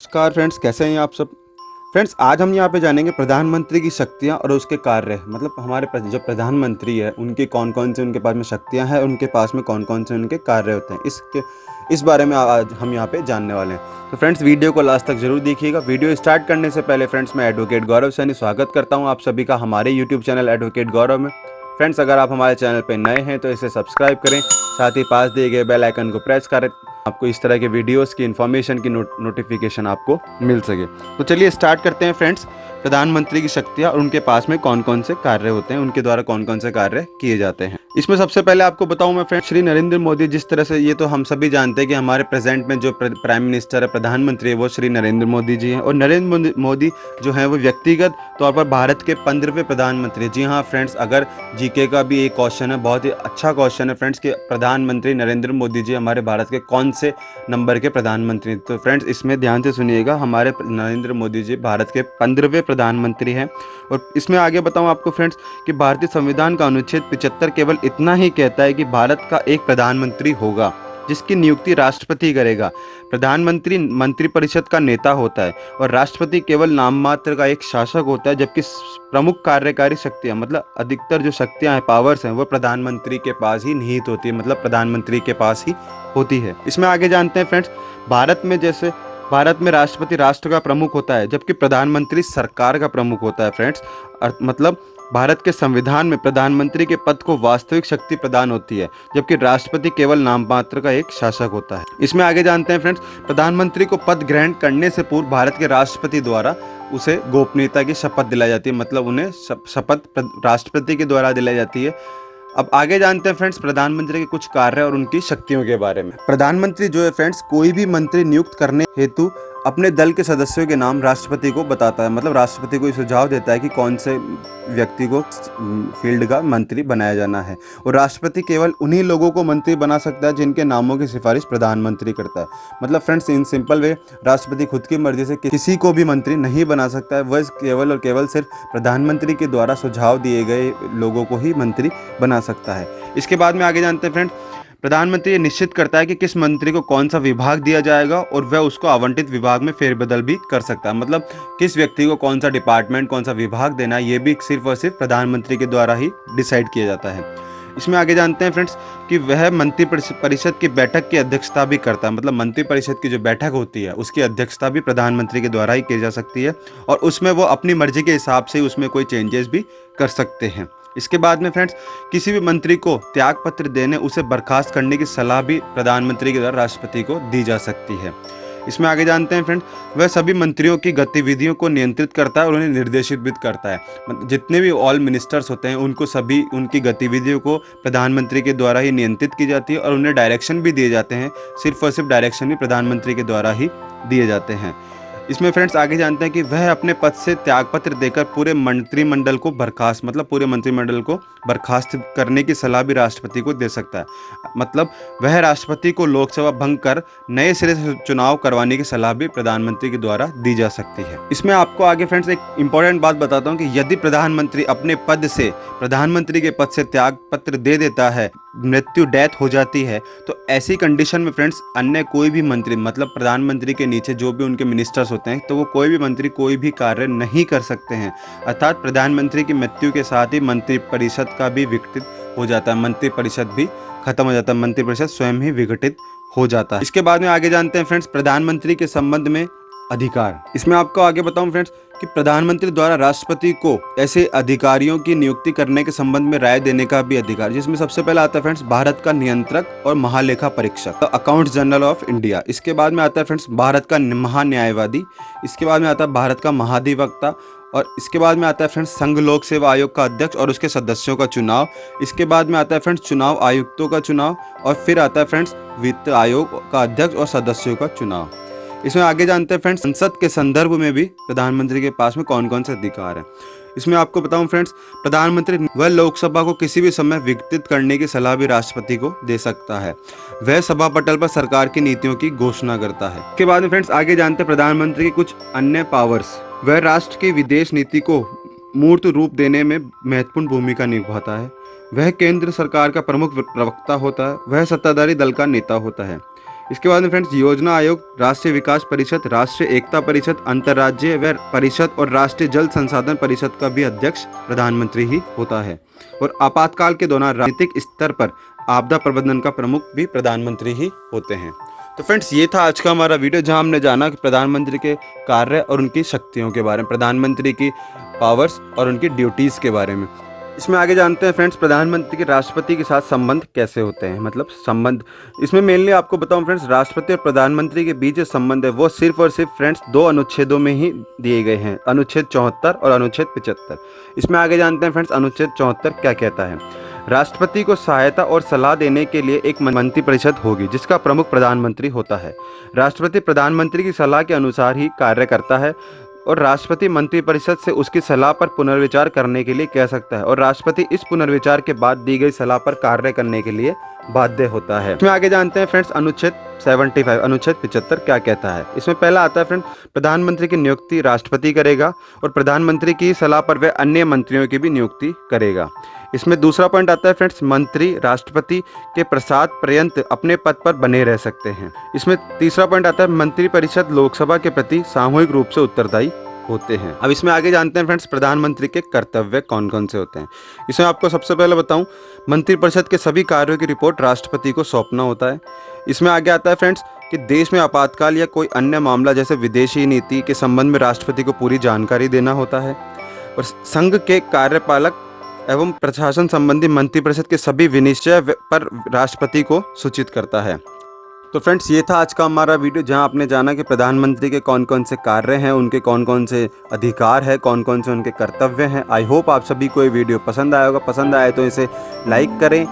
नमस्कार फ्रेंड्स, कैसे हैं आप सब। फ्रेंड्स, आज हम यहाँ पे जानेंगे प्रधानमंत्री की शक्तियाँ और उसके कार्य। मतलब हमारे जो प्रधानमंत्री है उनकी कौन कौन से उनके पास में शक्तियाँ हैं, उनके पास में कौन कौन से उनके कार्य होते हैं, इस बारे में आज हम यहाँ पे जानने वाले हैं। तो फ्रेंड्स, वीडियो को लास्ट तक जरूर देखिएगा। वीडियो स्टार्ट करने से पहले फ्रेंड्स, मैं एडवोकेट गौरव सैनी स्वागत करता हूँ आप सभी का हमारे यूट्यूब चैनल एडवोकेट गौरव में। फ्रेंड्स, अगर आप हमारे चैनल पर नए हैं तो इसे सब्सक्राइब करें, साथ ही पास दिए गए बेल आइकन को प्रेस करें, आपको इस तरह के वीडियोस की इन्फॉर्मेशन की नोटिफिकेशन आपको मिल सके। तो चलिए स्टार्ट करते हैं फ्रेंड्स, प्रधानमंत्री की शक्तियाँ और उनके पास में कौन कौन से कार्य होते हैं, उनके द्वारा कौन कौन से कार्य किए जाते हैं। इसमें सबसे पहले आपको बताऊं मैं फ्रेंड्स, श्री नरेंद्र मोदी, जिस तरह से ये तो हम सभी जानते हैं कि हमारे प्रेजेंट में जो प्राइम मिनिस्टर है, प्रधानमंत्री है, वो श्री नरेंद्र मोदी जी हैं। और नरेंद्र मोदी जो हैं वो व्यक्तिगत तौर पर भारत के 15वें प्रधानमंत्री। जी हाँ फ्रेंड्स, अगर जीके का भी एक क्वेश्चन है, बहुत ही अच्छा क्वेश्चन है फ्रेंड्स, कि प्रधानमंत्री नरेंद्र मोदी जी हमारे भारत के कौन से नंबर के प्रधानमंत्री। तो फ्रेंड्स, इसमें ध्यान से सुनिएगा, हमारे नरेंद्र मोदी जी भारत के 15वें प्रधानमंत्री हैं। और इसमें आगे बताऊं आपको फ्रेंड्स कि भारतीय संविधान का अनुच्छेद 75 केवल इतना ही कहता है कि भारत का एक प्रधानमंत्री होगा जिसकी नियुक्ति राष्ट्रपति करेगा। प्रधानमंत्री मंत्रिपरिषद का नेता होता है और राष्ट्रपति केवल नाम मात्र का एक शासक होता है, जबकि प्रमुख कार्यकारी शक्तियां, मतलब अधिकतर जो शक्तियां हैं, पावर्स हैं, वो प्रधानमंत्री के पास ही निहित होती है, मतलब प्रधानमंत्री के पास ही होती है। इसमें आगे जानते हैं फ्रेंड्स, भारत में राष्ट्रपति राष्ट्र का प्रमुख होता है, जबकि प्रधानमंत्री सरकार का प्रमुख होता है फ्रेंड्स। मतलब भारत के संविधान में प्रधानमंत्री के पद को वास्तविक शक्ति प्रदान होती है, जबकि राष्ट्रपति केवल नाम मात्र का एक शासक होता है। इसमें आगे जानते हैं फ्रेंड्स, प्रधानमंत्री को पद ग्रहण करने से पूर्व भारत के राष्ट्रपति द्वारा उसे गोपनीयता की शपथ दिलाई जाती है, मतलब उन्हें शपथ राष्ट्रपति के द्वारा दिलाई जाती है। अब आगे जानते हैं फ्रेंड्स, प्रधानमंत्री के कुछ कार्य और उनकी शक्तियों के बारे में। प्रधानमंत्री जो है फ्रेंड्स, कोई भी मंत्री नियुक्त करने हेतु अपने दल के सदस्यों के नाम राष्ट्रपति को बताता है, मतलब राष्ट्रपति को सुझाव देता है कि कौन से व्यक्ति को फील्ड का मंत्री बनाया जाना है। और राष्ट्रपति केवल उन्हीं लोगों को मंत्री बना सकता है जिनके नामों की सिफारिश प्रधानमंत्री करता है। मतलब फ्रेंड्स, इन सिंपल वे, राष्ट्रपति खुद की मर्जी से किसी को भी मंत्री नहीं बना सकता है, वह केवल और केवल सिर्फ प्रधानमंत्री के द्वारा सुझाव दिए गए लोगों को ही मंत्री बना सकता है। इसके बाद में आगे जानते हैं फ्रेंड्स, प्रधानमंत्री ये निश्चित करता है कि किस मंत्री को कौन सा विभाग दिया जाएगा और वह उसको आवंटित विभाग में फेरबदल भी कर सकता है। मतलब किस व्यक्ति को कौन सा डिपार्टमेंट, कौन सा विभाग देना है, ये भी सिर्फ और सिर्फ प्रधानमंत्री के द्वारा ही डिसाइड किया जाता है। इसमें आगे जानते हैं फ्रेंड्स कि वह मंत्रिपरिषद की बैठक की अध्यक्षता भी करता है। मतलब मंत्रिपरिषद की जो बैठक होती है उसकी अध्यक्षता भी प्रधानमंत्री के द्वारा ही की जा सकती है, और उसमें वो अपनी मर्जी के हिसाब से उसमें कोई चेंजेस भी कर सकते हैं। इसके बाद में फ्रेंड्स, किसी भी मंत्री को त्याग पत्र देने, उसे बर्खास्त करने की सलाह भी प्रधानमंत्री के द्वारा राष्ट्रपति को दी जा सकती है। इसमें आगे जानते हैं फ्रेंड्स, वह सभी मंत्रियों की गतिविधियों को नियंत्रित करता है और उन्हें निर्देशित भी करता है। मतलब जितने भी ऑल मिनिस्टर्स होते हैं उनको सभी उनकी गतिविधियों को प्रधानमंत्री के द्वारा ही नियंत्रित की जाती है और उन्हें डायरेक्शन भी दिए जाते हैं। सिर्फ और सिर्फ डायरेक्शन भी प्रधानमंत्री के द्वारा ही दिए जाते हैं। इसमें फ्रेंड्स आगे जानते हैं कि वह अपने पद से त्यागपत्र देकर पूरे मंत्रिमंडल को बर्खास्त, मतलब पूरे मंत्रिमंडल को बर्खास्त करने की सलाह भी राष्ट्रपति को दे सकता है। मतलब वह राष्ट्रपति को लोकसभा भंग कर नए सिरे से चुनाव करवाने की सलाह भी प्रधानमंत्री के द्वारा दी जा सकती है। इसमें आपको आगे फ्रेंड्स एक इंपॉर्टेंट बात बताता हूँ कि यदि प्रधानमंत्री अपने पद से, प्रधानमंत्री के पद से त्याग पत्र दे देता है, मृत्यु डेथ हो जाती है, तो ऐसी कंडीशन में फ्रेंड्स अन्य कोई भी मंत्री, मतलब प्रधानमंत्री के नीचे जो भी उनके मिनिस्टर्स होते हैं, तो वो कोई भी मंत्री कोई भी कार्य नहीं कर सकते हैं। अर्थात प्रधानमंत्री की मृत्यु के साथ ही मंत्रिपरिषद का भी विघटित हो जाता है, मंत्रिपरिषद भी खत्म हो जाता है, मंत्रिपरिषद स्वयं ही विघटित हो जाता है। इसके बाद में आगे जानते हैं फ्रेंड्स, प्रधानमंत्री के संबंध में अधिकार। इसमें आपको आगे बताऊं फ्रेंड्स कि प्रधानमंत्री द्वारा राष्ट्रपति को ऐसे अधिकारियों की नियुक्ति करने के संबंध में राय देने का भी अधिकार, जिसमें सबसे पहला आता है फ्रेंड्स भारत का नियंत्रक और महालेखा परीक्षक, अकाउंट्स जनरल ऑफ इंडिया। इसके बाद में आता है फ्रेंड्स भारत का महान्यायवादी। इसके बाद में आता है भारत का महाधिवक्ता, और इसके बाद में आता है फ्रेंड्स संघ लोक सेवा आयोग का अध्यक्ष और उसके सदस्यों का चुनाव। इसके बाद में आता है फ्रेंड्स चुनाव आयुक्तों का चुनाव, और फिर आता है फ्रेंड्स वित्त आयोग का अध्यक्ष और सदस्यों का चुनाव। इसमें आगे जानते हैं फ्रेंड्स संसद के संदर्भ में भी प्रधानमंत्री के पास में कौन कौन से अधिकार हैं। इसमें आपको बताऊं फ्रेंड्स, प्रधानमंत्री वह लोकसभा को किसी भी समय विघटित करने की सलाह भी राष्ट्रपति को दे सकता है। वह सभा पटल पर सरकार की नीतियों की घोषणा करता है। इसके बाद में फ्रेंड्स आगे जानते हैं प्रधानमंत्री की कुछ अन्य पावर्स। वह राष्ट्र की विदेश नीति को मूर्त रूप देने में महत्वपूर्ण भूमिका निभाता है। वह केंद्र सरकार का प्रमुख प्रवक्ता होता है। वह सत्ताधारी दल का नेता होता है। इसके बाद में फ्रेंड्स योजना आयोग, राष्ट्रीय विकास परिषद, राष्ट्रीय एकता परिषद, अंतर्राज्यीय व्यय परिषद और राष्ट्रीय जल संसाधन परिषद का भी अध्यक्ष प्रधानमंत्री ही होता है। और आपातकाल के दौरान राजनीतिक स्तर पर आपदा प्रबंधन का प्रमुख भी प्रधानमंत्री ही होते हैं। तो फ्रेंड्स ये था आज का हमारा वीडियो, जहां हमने जाना कि प्रधानमंत्री के कार्य और उनकी शक्तियों के बारे में, प्रधानमंत्री की पावर्स और उनकी ड्यूटीज़ के बारे में। इसमें आगे जानते हैं फ्रेंड्स प्रधानमंत्री के राष्ट्रपति के साथ संबंध कैसे होते हैं, मतलब संबंध। इसमें मेनली आपको बताऊं फ्रेंड्स, राष्ट्रपति और प्रधानमंत्री के बीच जो संबंध है वो सिर्फ और सिर्फ फ्रेंड्स 2 अनुच्छेदों में ही दिए गए हैं, अनुच्छेद 74 और अनुच्छेद 75। इसमें आगे जानते हैं फ्रेंड्स अनुच्छेद 74 क्या कहता है। राष्ट्रपति को सहायता और सलाह देने के लिए एक मंत्रिपरिषद होगी जिसका प्रमुख प्रधानमंत्री होता है। राष्ट्रपति प्रधानमंत्री की सलाह के अनुसार ही कार्य करता है और राष्ट्रपति मंत्रिपरिषद से उसकी सलाह पर पुनर्विचार करने के लिए कह सकता है और राष्ट्रपति इस पुनर्विचार के बाद दी गई सलाह पर कार्य करने के लिए बाध्य होता है। इसमें आगे जानते हैं फ्रेंड्स अनुच्छेद 75, अनुच्छेद 75 क्या कहता है। इसमें पहला आता है फ्रेंड, प्रधानमंत्री की नियुक्ति राष्ट्रपति करेगा और प्रधानमंत्री की सलाह पर वह अन्य मंत्रियों की भी नियुक्ति करेगा। इसमें दूसरा पॉइंट आता है फ्रेंड्स, मंत्री राष्ट्रपति के प्रसाद पर्यंत अपने पद पर बने रह सकते हैं। इसमें तीसरा पॉइंट आता है, मंत्रिपरिषद लोकसभा के प्रति सामूहिक रूप से उत्तरदायी होते हैं। अब इसमें आगे जानते हैं फ्रेंड्स प्रधानमंत्री के कर्तव्य कौन कौन से होते हैं। इसमें आपको सबसे पहले बताऊं, मंत्रिपरिषद के सभी कार्यों की रिपोर्ट राष्ट्रपति को सौंपना होता है। इसमें आगे आता है फ्रेंड्स कि देश में आपातकाल या कोई अन्य मामला जैसे विदेशी नीति के संबंध में राष्ट्रपति को पूरी जानकारी देना होता है। और संघ के कार्यपालक एवं प्रशासन संबंधी मंत्रिपरिषद के सभी विनिश्चय पर राष्ट्रपति को सूचित करता है। तो फ्रेंड्स ये था आज का हमारा वीडियो, जहां आपने जाना कि प्रधानमंत्री के कौन कौन से कार्य हैं, उनके कौन कौन से अधिकार हैं, कौन कौन से उनके कर्तव्य हैं। आई होप आप सभी को ये वीडियो पसंद आया होगा। पसंद आए तो इसे लाइक करें,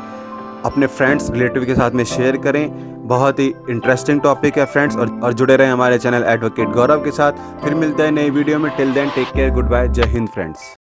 अपने फ्रेंड्स रिलेटिव के साथ में शेयर करें। बहुत ही इंटरेस्टिंग टॉपिक है फ्रेंड्स, और जुड़े रहें हमारे चैनल एडवोकेट गौरव के साथ। फिर मिलते हैं नई वीडियो में। Till then take care, good bye, जय हिंद फ्रेंड्स।